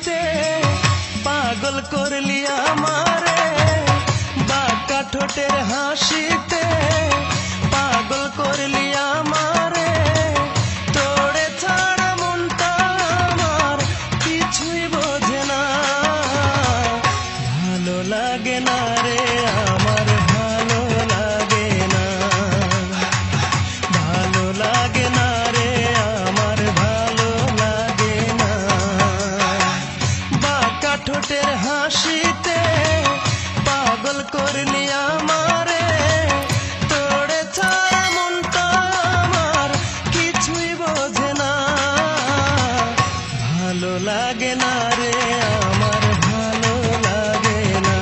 হাসিতে পাগল করলি আমারে, বাঁকা ঠোঁটের হাসিতে পাগল করলি আমারে। তোরে ছাড়া মনটা আমার কিছুই বোঝে না, ভালো লাগে না রে আমার, ভালো লাগে না, ভালো লাগে না রে আমার, ভালো লাগে না। বাঁকা ঠোঁটের হাসিতে পাগল করলি আমারে, তোরে ছাড়া মনটা আমার কিছুই বোঝে না, ভালো লাগে না রে আমার, ভালো লাগে না,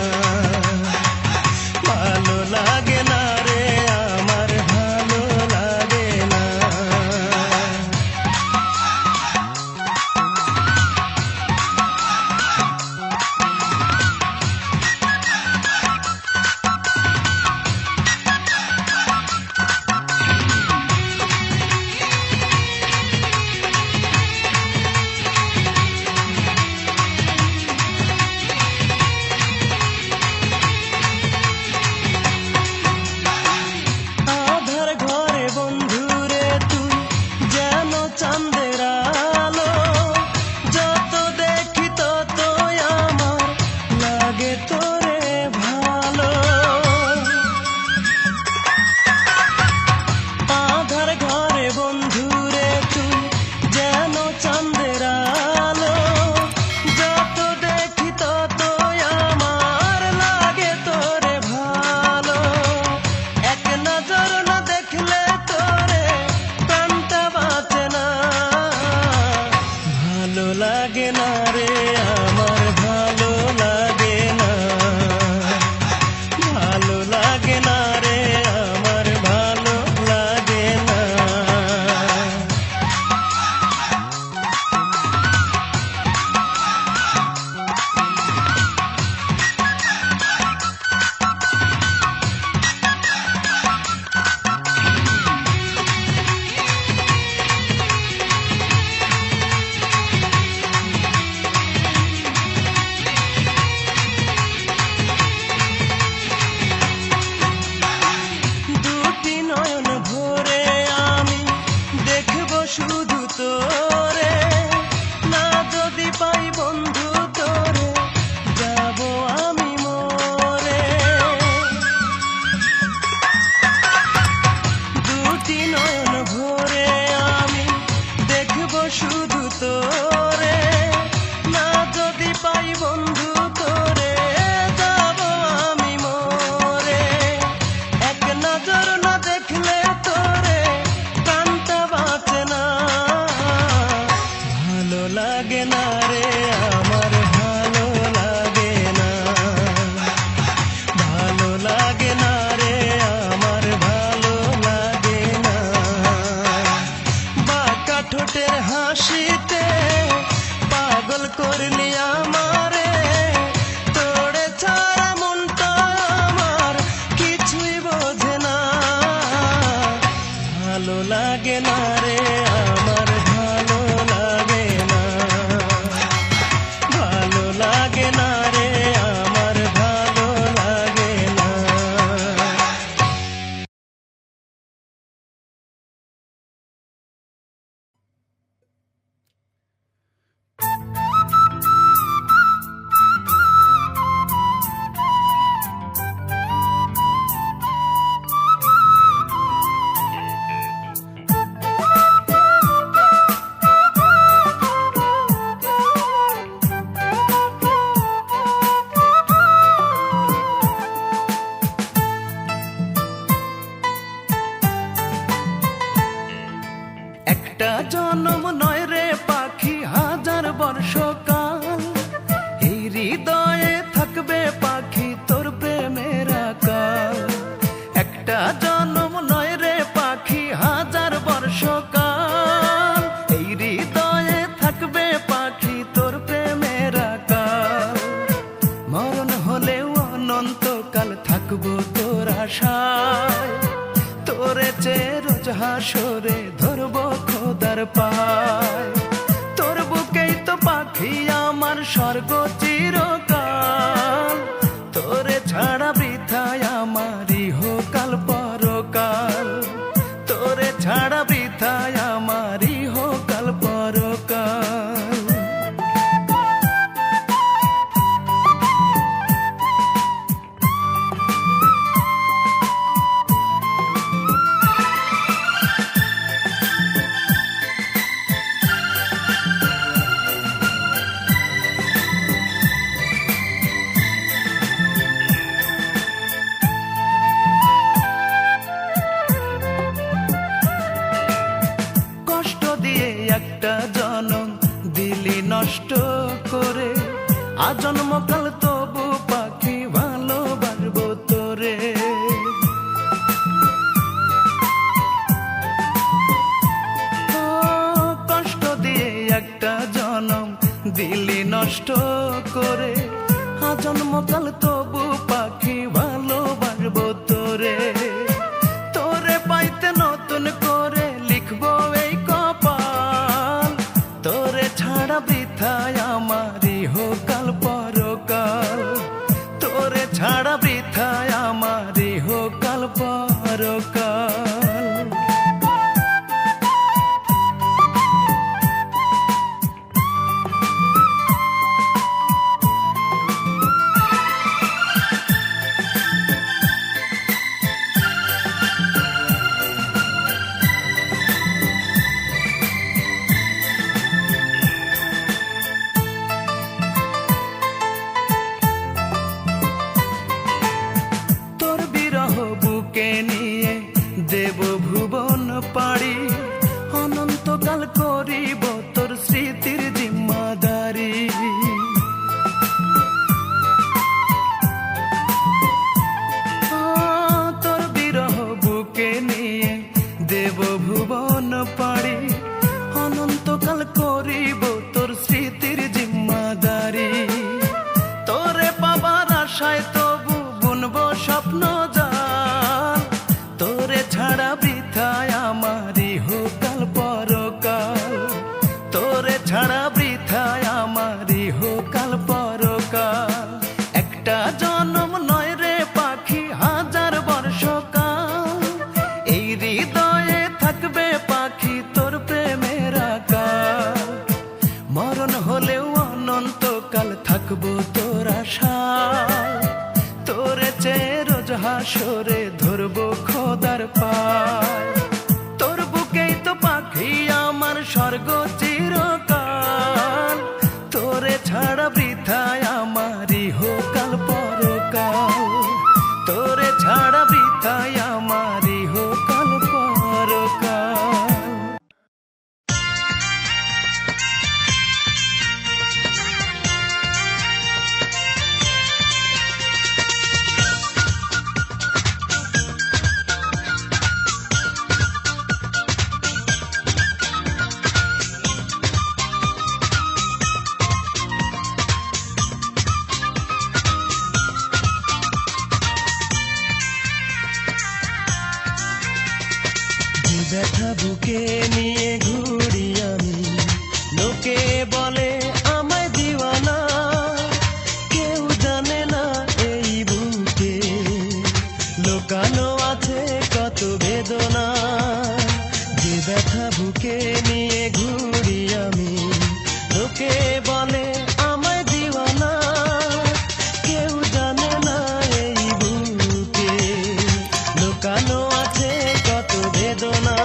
ভালো লাগে না রে আমার, ভালো লাগে না। আধার ঘরে বন্ধুরে তুই যেন চাঁদের আলো, যত দেখি তত আমার লাগে তোরে ভালো। আধার ঘরে বন্ধুরে তুই যেন চাঁদের আলো, যত দেখি তত আমার লাগে তোরে ভালো। এক নজর না দেখলে তোরে প্রাণটা বাঁচে না, ভালো লাগে না রে আমার, ভালো লাগে না, ভালো লাগে না রে আমার, ভালো লাগে না। দুটি নয়ন ভরে আমি দেখব শুধু তোরে, না যদি পাই বন্ধু তোরে যাব আমি মরে। দুটি নয়ন ভরে আমি দেখব শুধু তোরে, না যদি পাই বন্ধু তোরে যাব আমি মরে। এক নজর না দেখলে তোরে প্রাণটা বাঁচে না, ভালো লাগে না রে আমার, ভালো লাগে না, ভালো লাগে না রে আমার, ভালো লাগে না। বাঁকা ঠোঁটের হাসিতে পাগল করলি আমারে, তোরে ছাড়া মনটা আমার কিছুই বোঝে না, ভালো লাগে না রে আমার, ভালো লাগে না, ভালো লাগে না রে আমার, ভালো লাগে না। একটা জন্ম নয় রে পাখি, হাজার বর্ষকাল এই হৃদয়ে থাকবে পাখি তোর প্রেমের আকাল। একটা জন্ম নয় রে পাখি, হাজার বর্ষকাল এই হৃদয়ে থাকবে পাখি তোর প্রেমের আকাল। মরণ হলেও অনন্তকাল থাকবো তোর আশায়, তোরে চেয়ে রোজ হাসরে ধরবো খোদার পায়। তোর বুকেই তো পাখি আমার স্বর্গ চিরকাল, তোরে ছাড়া বৃথায় আমার ইহকাল পরকাল, তোরে ছাড়া বৃথায় আমার ইহকাল পরকাল। একটা জনম দিলি নষ্ট করে, আজন্মকাল তবু পাখি ভালোবাসবো তোরে। কষ্ট দিয়ে একটা জনম দিলি নষ্ট করে, আজন্মকাল তবু পাখি ভালোবাসবো তোরে। তোরে পাইতে নতুন করে লিখবো এই কপাল, তোরে ছাড়া বৃথায় আমার ইহকাল পরকাল, তোরে ছাড়া বৃথায় আমার ইহকাল পরকাল। বুকে নিয়ে দেব ভুবন পাড়ি, অনন্তকাল করিব তোর স্মৃতির জিম্মাদারি। তোর বিরহ বুকে নিয়ে দেব ভুবন পাড়ি, অনন্তকাল করিব তোর স্মৃতির জিম্মাদারি। তোরে পাবার আশায় তবু বুনবো স্বপ্ন জাল, তোরে ছাড়া বৃথায় আমার ইহকাল পরকাল, তোরে ছাড়া বৃথায় আমার ইহকাল পরকাল। একটা জনম নয় রে পাখি, হাজার বর্ষকাল, এই হৃদয়ে থাকবে পাখি তোর প্রেমের আকাল। মরণ হলেও অনন্তকাল থাকবো তোর আশায়, তোরে চেয়ে রোজ হাসরে ধরবো খোদার পায়। তোর বুকেই তো পাখি আমার স্বর্গ চিরকাল, তোরে ছাড়া বৃথায় আমার ইহকাল পরকাল, তোরে ছাড়া বৃথায় আমার ইহকাল পরকাল। ব্যথা বুকে নিয়ে ঘুরি আমি, লোকে বলে আমায় দিওয়ানা, কেউ জানে না এই বুকে লোকানো আছে কত বেদনা। যে ব্যথা বুকে নিয়ে ঘুরি আমি, লোকে বলে আমায় দিওয়ানা, কেউ জানে না এই বুকে লোকানো আছে কত বেদনা।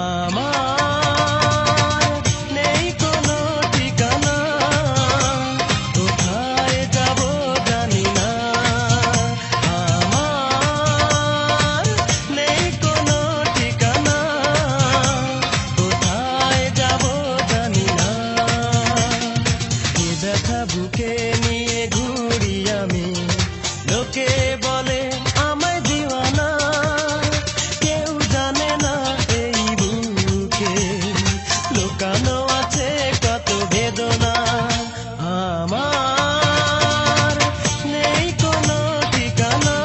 আমার নেই কোনো ঠিকানা, কোথায় যাব জানি না। আমার নেই কোনো ঠিকানা, কোথায় যাব জানি না। এ ব্যথা বুকে নিয়ে ঘুরি আমি, লোকে বলে আমায় দিওয়ানা, কেউ জানে না এই বুকে লোকানো আছে কত বেদনা। আমার নেই কোনো ঠিকানা,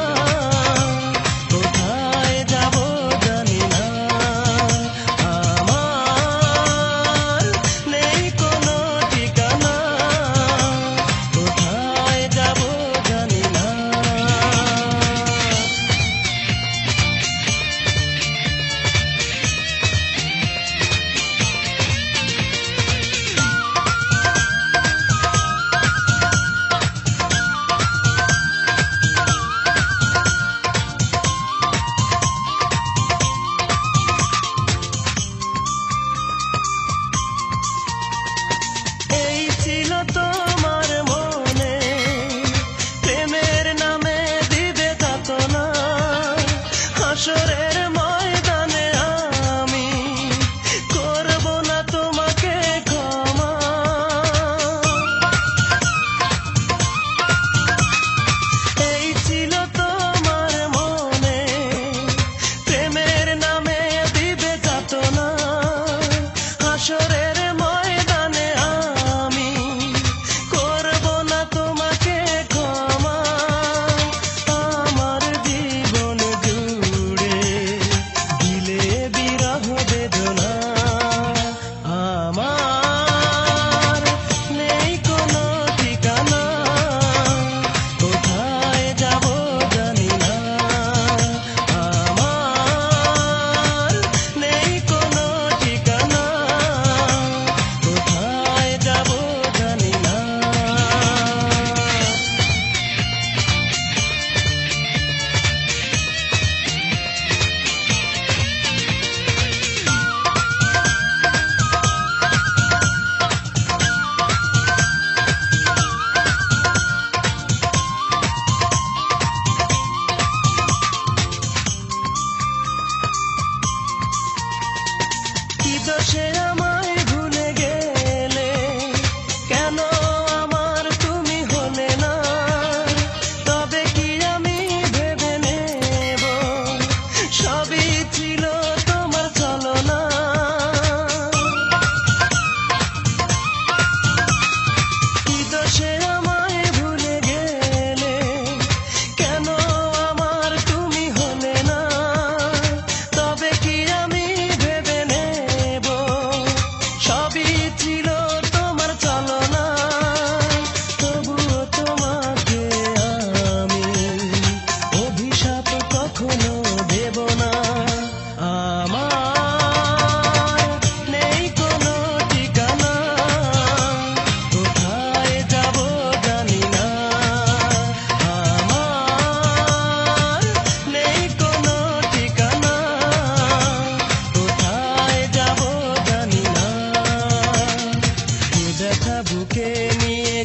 কোথায় যাব জানি না। আমার নেই কোনো ঠিকানা,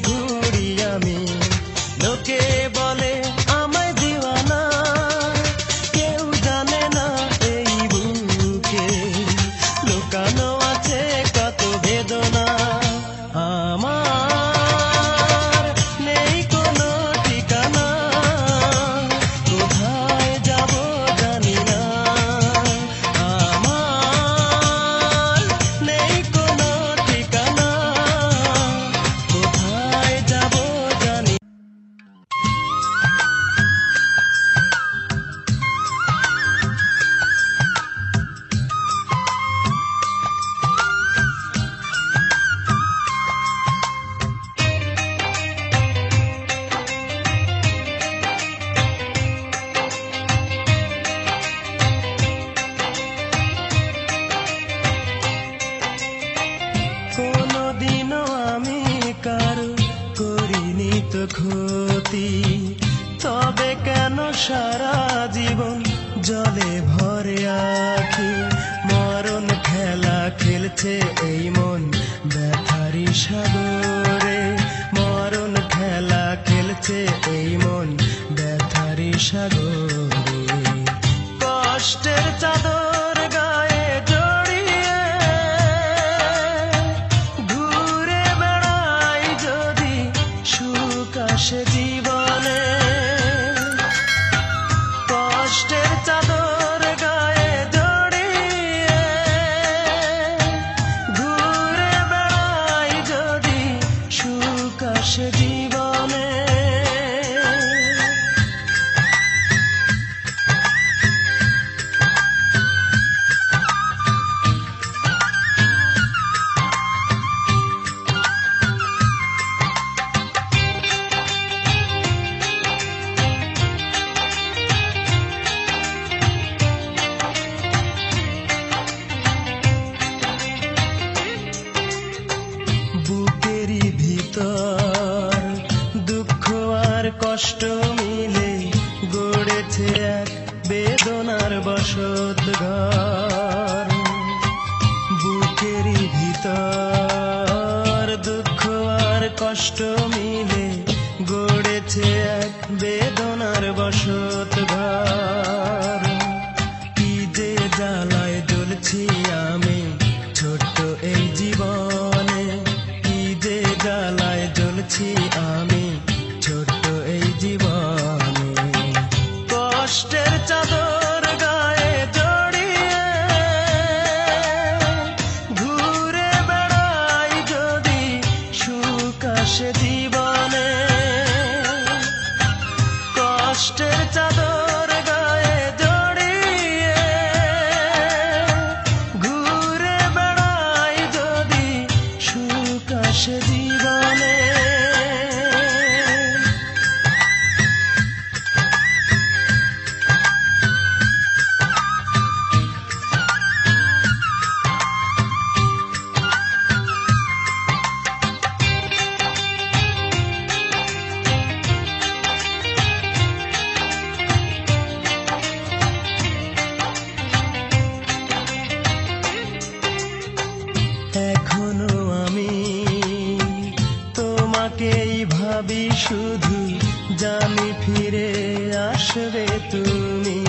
ঘুরি আমি, লোকে বলে আমায় দিওয়ানা, কেউ জানে না এই বুকে লুকানো আছে কত বেদনা। আমার নেই কোনো ঠিকানা, কোথায় যাব জানি না। আমার নেই কোনো ঠিকানা, কোথায় যাব জানি না। কোনদিনও আমি কারো করিনি তো ক্ষতি, তবে কেন সারা জীবন জলে ভরে আছি। মরণ খেলা খেলছে এই মন ব্যথারি সাগরে, মরণ খেলা খেলছে এই মন ব্যথারি সাগরে। কষ্টের চাদর গায়ে জড়িয়ে ঘুরে বেড়াই যদি সুখ আসে জীবনে। কষ্টের চাদর গায়ে জড়িয়ে ঘুরে বেড়াই যদি সুখ আসে জীবনে। বুকেরই ভিতর দুঃখ আর কষ্ট মিলে গড়েছে এক বেদনার বসত ঘর। বুকেরই ভিতর দুঃখ আর কষ্ট মিলে গড়েছে এক বেদনার বসত ঘর। কি যে জ্বালায় জ্বলছি আমি ছোট্ট এই জীবনে, কি যে জ্বালায় জ্বলছি আমি ছোট্ট এই জীবনে। কষ্টের চাদর গায়ে জড়িয়ে ঘুরে বেড়াই যদি সুখ আসে জীবনে। কষ্টের চাদর গায়ে জড়িয়ে ঘুরে বেড়াই যদি সুখ আসে জীবনে। এখনো আমি তোমাকেই ভাবি শুধু, জানি ফিরে আসবে তুমি।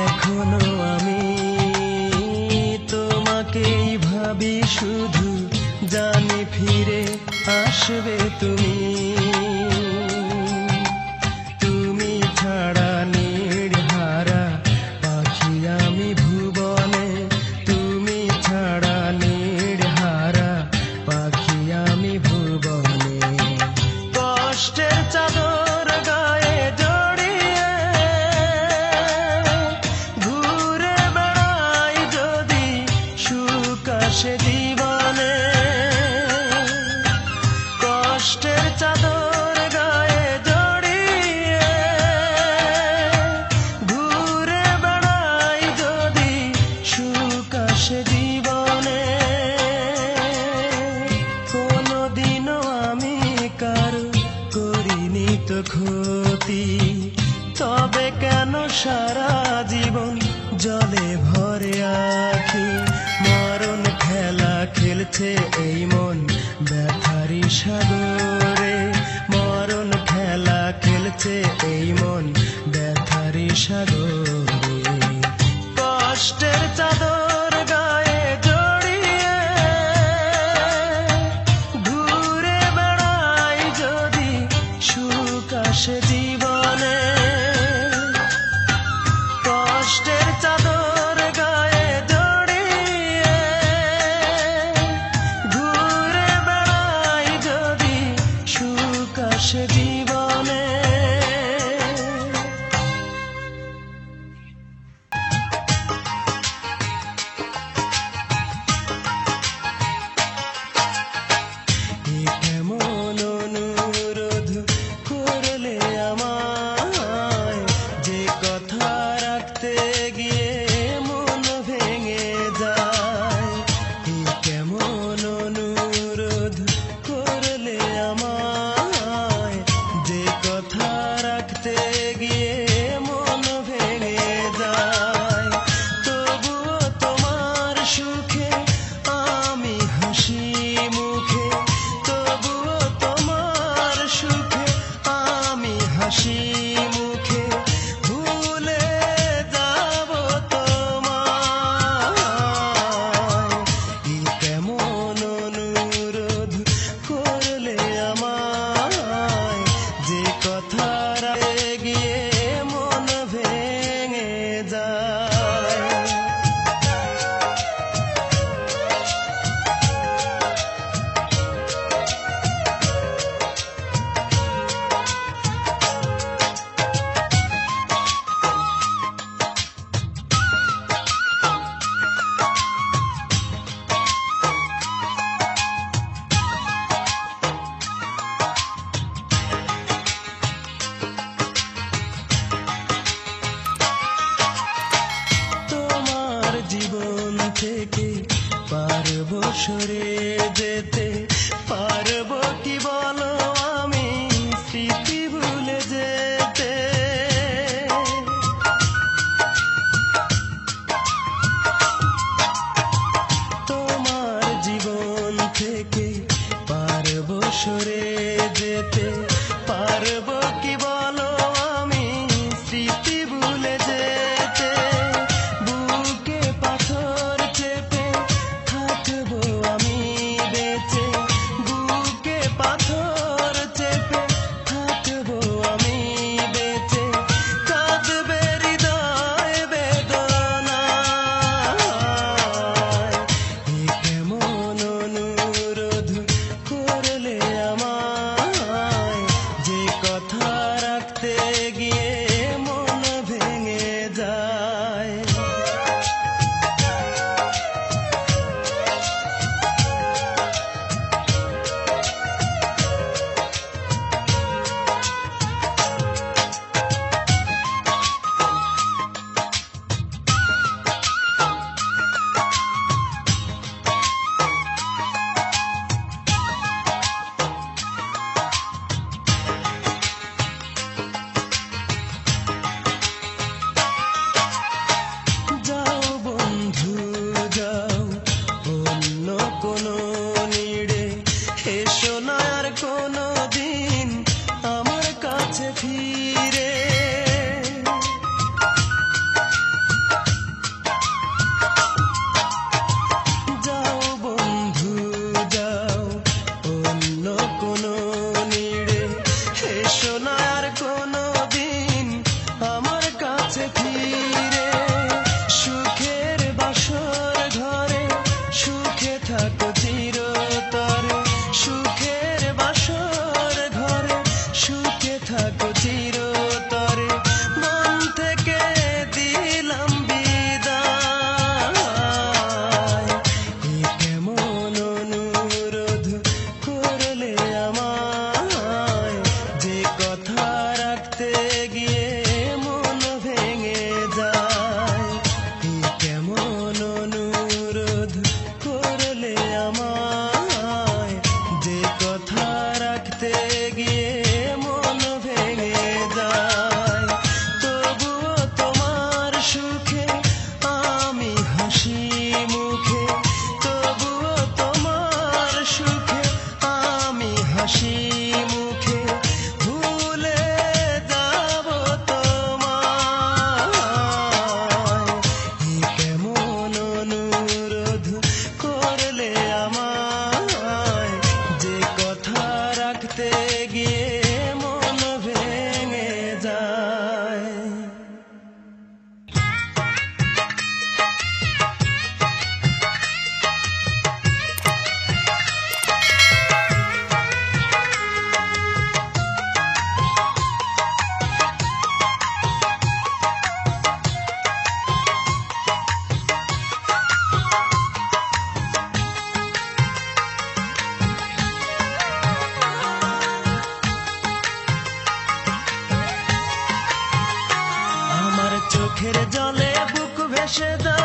এখনো আমি তোমাকেই ভাবি শুধু, জানি ফিরে আসবে তুমি। তুমি ছাড়া নির্হারা পাখি আমি ভুবনে, তুমি ছাড়া নির্হারা পাখি আমি ভুবনে। কষ্টের চাদর গায়ে জড়িয়ে ঘুরে বেড়াই যদি সুখ আসে জীবনে। কষ্টের চাদর গায়ে জড়িয়ে ঘুরে বেড়াই যদি সুখ আসে জীবনে। কোনদিনও আমি কারো করিনি তো ক্ষতি, তবে কেন সারা জীবন জলে ভরে আছি। মরণ খেলা খেলছে এই মন সাগরে মরণ খেলা খেলছে এই মন ব্যথারি সাগরে কষ্টের চাদর গায়ে জড়িয়ে ঘুরে বেড়াই যদি সুখ আসে জীবনে কষ্টের চাদর গায়ে জড়িয়ে ঘুরে বেড়াই যদি সুখ আসে জীবনে কেমন অনুরোধ করলে আমায় যে কথা রাখতে গিয়ে মন ভেঙে যায় কেমন অনুরোধ করলে আমায় যে কথা রাখতে গিয়ে মন ভেঙে যায় তবুও তোমার সুখে আমি হাসি মুখে তবুও তোমার সুখে আমি হাসি মুখে ভুলে যাব তোমায় কেমন অনুরোধ করলে আমায় যে কথা রাখতে গিয়ে মন ভেঙে যায় তোমার জীবন থেকে পারবো সরে যেতে পারবো কি বলো আমি স্মৃতি ভুলে যেতে তোমার জীবন থেকে পারবো সরে যেতে পারবো কি বলো আমি স্মৃতি ভুলে যেতে বুকে পাথর চেপে থাকবো আমি বেঁচে বুকে পাথর চেপে থাকবো আমি বেঁচে কাঁদবে হৃদয় বেদনায় কেমন অনুরোধ করলে আমায় জলে বুক ভেসে যায়,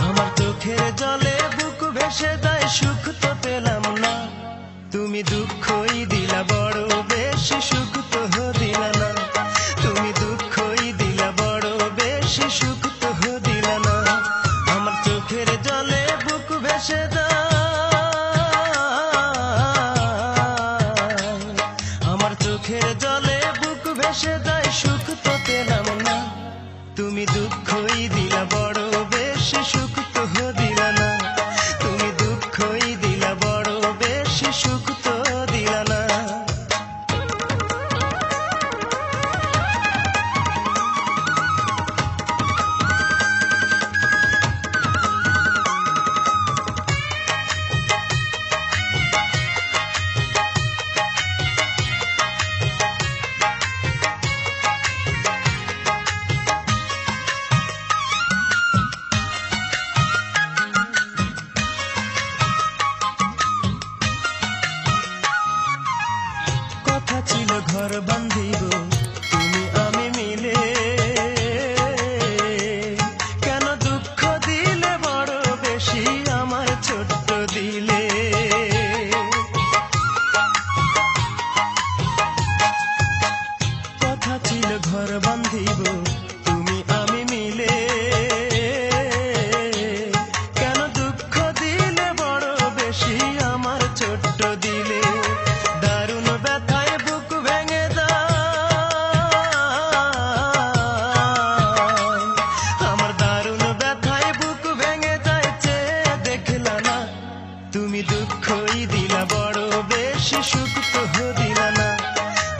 আমার চোখের জলে বুক ভেসে যায়, সুখ তো পেলাম না, তুমি দুঃখই দিলা বড় বেশি, সুখ তো দিলা না, তুমি দুঃখই দিলা বড় বেশি, সুখ তো দিলা না। আমার চোখের জলে বুক ভেসে যায়, আমার চোখের জলে বুক ভেসে যায়, সুখ তো পেলাম না, তুমি দুঃখই দিলা বড় বেশি, সুখ তো দিলা না, তুমি দুঃখই দিলা বড় বেশি, সুখ তো দিলা না। কথা ছিল ঘর বাঁধিব তুমি আমি মিলে, কেন দুঃখ দিলে বড় বেশি আমার ছোট্ট দিলে। কথা ছিল ঘর বাঁধিব তুমি আমি মিলে, কেন দুঃখ দিলে বড় বেশি আমার ছোট্ট দিলে। দারুণ ব্যথায় বুক ভেঙে যায়, আমার দারুণ ব্যথায় বুক ভেঙে যায়, চেয়ে দেখলা না, তুমি দুঃখই দিলা বড় বেশি, সুখ তো দিলা না,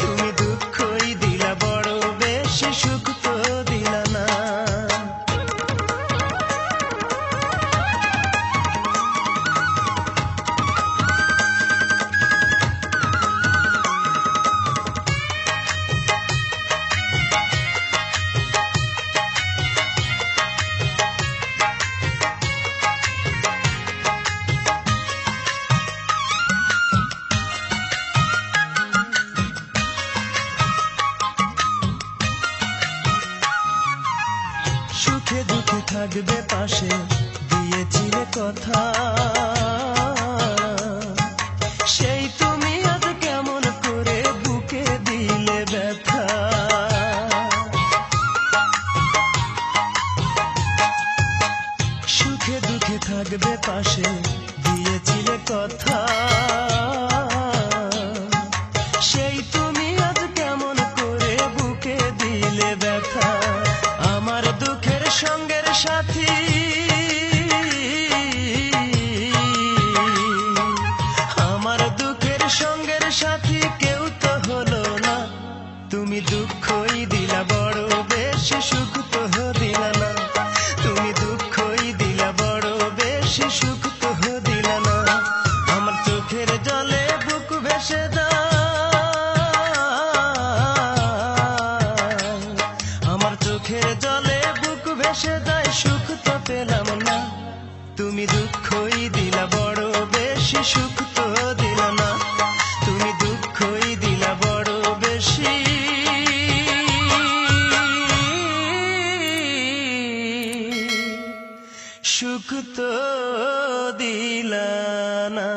তুমি দুঃখই দিলা বড় বেশি, সুখ তো দিলা না। সুখে দুঃখে থাকবে পাশে দিয়েছিলে কথা, সেই তুমি আজ কেমন করে বুকে দিলে ব্যথা। সুখে দুঃখে থাকবে পাশে দিয়েছিলে কথা, সেই তুমি আজ কেমন করে বুকে দিলে ব্যথা। আমার দুঃখের সঙ্গের সাথী, আমার দুঃখের সঙ্গের সাথী কেউ তো হলো না, তুমি দুঃখই দিলা বড় বেশি, সুখ তো দিলা না, তুমি দুঃখই দিলা বড় বেশি, সুখ তো দিলা না। আমার চোখের জলে বুক ভেসে যায়, আমার চোখের জলে বুক ভেসে যায়, সুখ তো পেলাম না, তুমি দুঃখই দিলা বড় বেশি, সুখ তো দিলা না, তুমি দুঃখই দিলা বড় বেশি, সুখ তো দিলা না।